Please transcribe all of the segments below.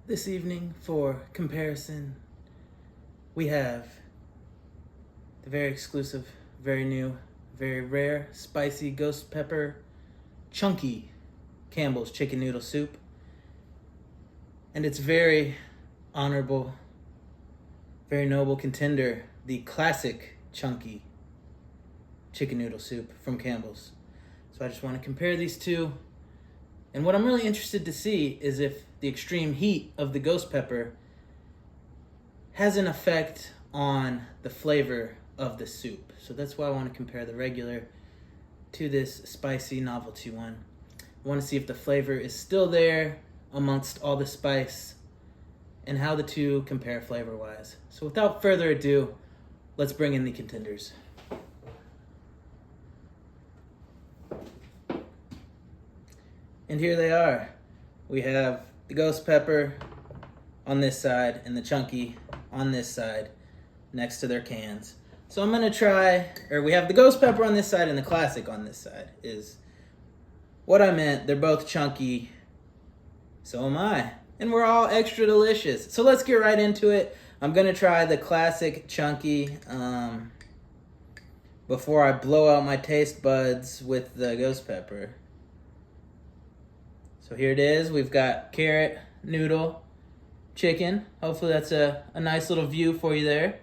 This evening, for comparison, we have the very exclusive, very new, very rare, spicy ghost pepper, chunky Campbell's chicken noodle soup. And its very honorable, very noble contender, the classic chunky chicken noodle soup from Campbell's. So I just want to compare these two. And what I'm really interested to see is if the extreme heat of the ghost pepper has an effect on the flavor of the soup. So that's why I want to compare the regular to this spicy novelty one. I want to see if the flavor is still there amongst all the spice and how the two compare flavor-wise. So without further ado, let's bring in the contenders. And here they are. We have the ghost pepper on this side and the chunky on this side next to their cans. So I'm gonna try, or we have the ghost pepper on this side and the classic on this side is what I meant. They're both chunky, so am I. And we're all extra delicious. So let's get right into it. I'm gonna try the classic chunky before I blow out my taste buds with the ghost pepper. So here it is. We've got carrot, noodle, chicken. Hopefully that's a nice little view for you there.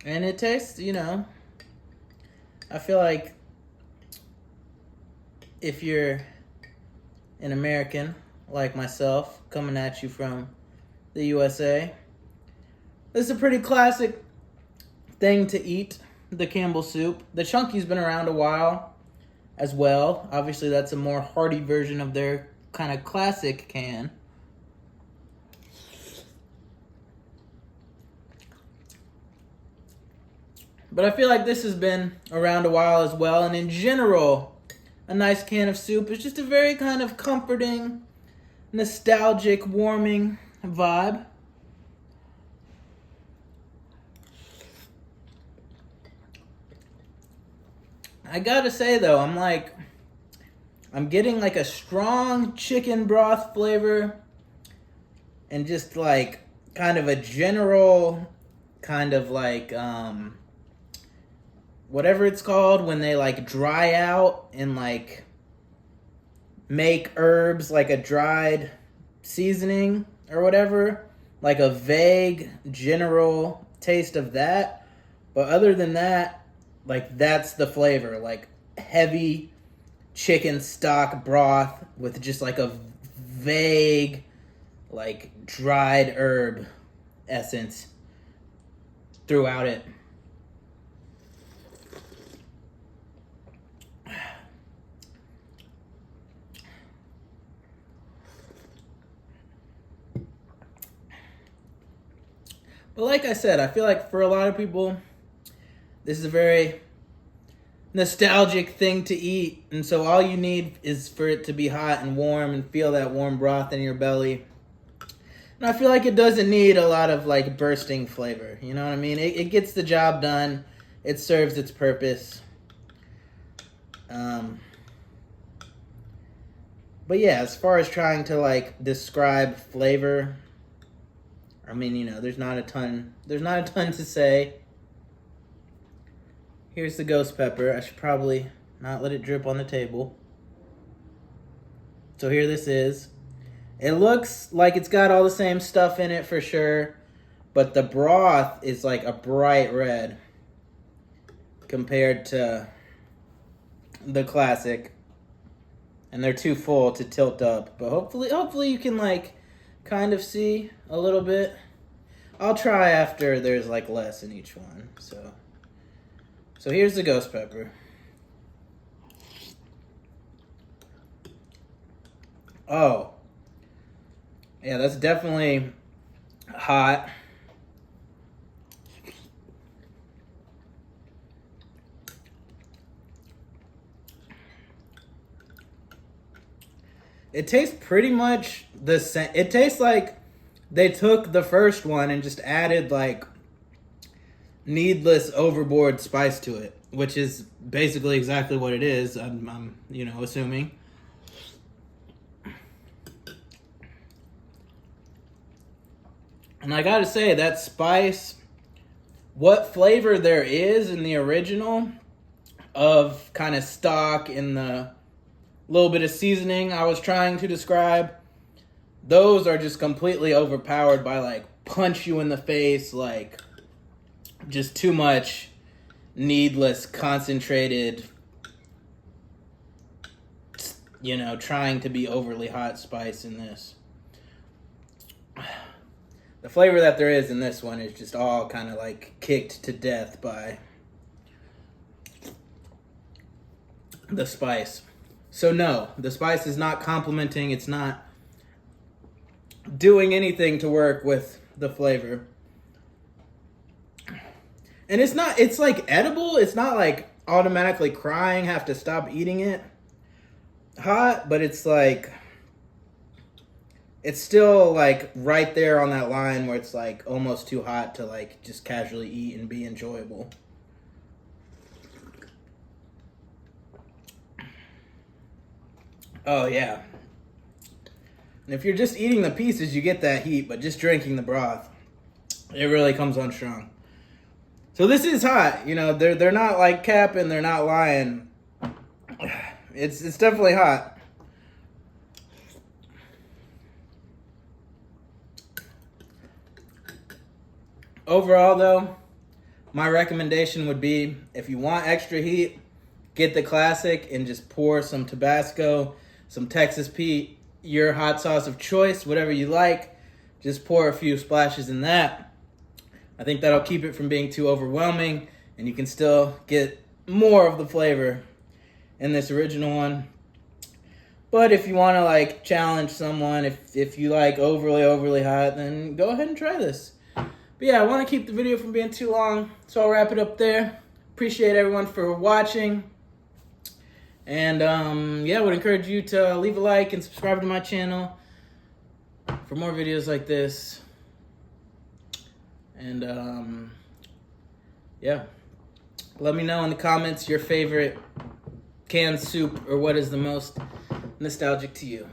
And it tastes, I feel like if you're an American like myself, coming at you from the USA, this is a pretty classic thing to eat, the Campbell soup. The chunky's been around a while as well. Obviously, that's a more hearty version of their kind of classic can. But I feel like this has been around a while as well. And in general, a nice can of soup is just a very kind of comforting, nostalgic, warming vibe. I gotta say though, I'm getting like a strong chicken broth flavor and just like kind of a general kind of like whatever it's called when they like dry out and like make herbs, like a dried seasoning or whatever, like a vague general taste of that. But other than that, like that's the flavor, like heavy chicken stock broth with just like a vague like dried herb essence throughout it. But like I said, I feel like for a lot of people, this is a very nostalgic thing to eat. And so all you need is for it to be hot and warm and feel that warm broth in your belly. And I feel like it doesn't need a lot of like bursting flavor. You know what I mean? It gets the job done. It serves its purpose. But yeah, as far as trying to like describe flavor, I mean, there's not a ton to say. Here's the ghost pepper. I should probably not let it drip on the table. So here this is. It looks like it's got all the same stuff in it for sure, but the broth is like a bright red compared to the classic. And they're too full to tilt up, but hopefully you can like kind of see a little bit. I'll try after there's like less in each one. So here's the ghost pepper. Oh. Yeah, that's definitely hot. It tastes pretty much the same. It tastes like They took the first one and just added like needless overboard spice to it, which is basically exactly what it is. I'm assuming. And I gotta say, that spice, what flavor there is in the original of kind of stock and the little bit of seasoning I was trying to describe, those are just completely overpowered by like punch you in the face, like just too much needless concentrated, trying to be overly hot spice in this. The flavor that there is in this one is just all kind of like kicked to death by the spice. So no, the spice is not complementing, it's not doing anything to work with the flavor. And it's like edible, it's not like automatically crying, have to stop eating it hot, but it's like, it's still like right there on that line where it's like almost too hot to like just casually eat and be enjoyable. Oh yeah. And if you're just eating the pieces, you get that heat, but just drinking the broth, it really comes on strong. So this is hot, they're not like capping, they're not lying. It's definitely hot. Overall though, my recommendation would be, if you want extra heat, get the classic and just pour some Tabasco, some Texas Pete, your hot sauce of choice, whatever you like. Just pour a few splashes in that. I think that'll keep it from being too overwhelming, and you can still get more of the flavor in this original one. But if you want to like challenge someone, if you like overly hot, then go ahead and try this. But yeah, I want to keep the video from being too long, so I'll wrap it up there. Appreciate everyone for watching. And I would encourage you to leave a like and subscribe to my channel for more videos like this. And let me know in the comments your favorite canned soup, or what is the most nostalgic to you.